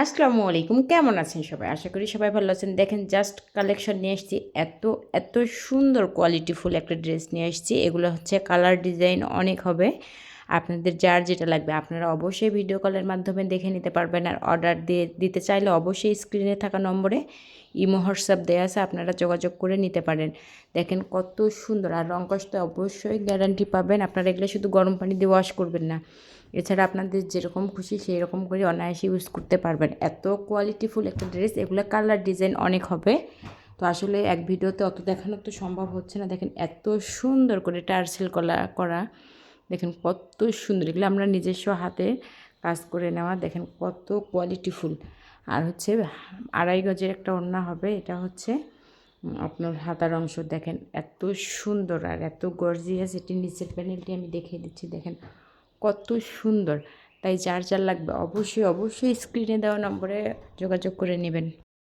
আসসালামু আলাইকুম, কেমন আছেন সবাই? আশা করি সবাই ভালো আছেন। দেখেন জাস্ট কালেকশন নিয়ে এসেছি। এত সুন্দর কোয়ালিটিফুল একটা ড্রেস নিয়ে এসেছি। এগুলো হচ্ছে কালার ডিজাইন অনেক হবে। আপনাদের যার যেটা লাগবে আপনারা অবশ্যই ভিডিও কলের মাধ্যমে দেখে নিতে পারবেন। আর অর্ডার দিতে চাইলে অবশ্যই স্ক্রিনে থাকা নম্বরে ইমো হোয়াটসঅ্যাপ দেওয়া আছে, আপনারা যোগাযোগ করে নিতে পারেন। দেখেন কত সুন্দর, আর রং কষতে অবশ্যই গ্যারান্টি পাবেন। আপনারা এগুলো শুধু গরম পানি দিয়ে ওয়াশ করবেন না, এছাড়া আপনাদের যেরকম খুশি সেই রকম করে অনায়াসে ইউজ করতে পারবেন। এত কোয়ালিটিফুল একটা ড্রেস, এগুলো কালার ডিজাইন অনেক হবে। তো আসলে এক ভিডিওতে অত দেখানো তো সম্ভব হচ্ছে না। দেখেন এত সুন্দর করে টার্সেল করা, দেখেন কত সুন্দর। এগুলো আমরা নিজস্ব হাতে কাজ করে নেওয়া। দেখেন কত কোয়ালিটিফুল। আর হচ্ছে 2.5 গজের একটা ওড়না হবে। এটা হচ্ছে আপনার হাতার অংশ। দেখেন এত সুন্দর আর এত গর্জিয়াস। এটির নিচের প্যানেলটি আমি দেখিয়ে দিচ্ছি। দেখেন কত সুন্দর। তাই যার লাগবে অবশ্যই স্ক্রিনে দেওয়া নম্বরে যোগাযোগ করে নেবেন।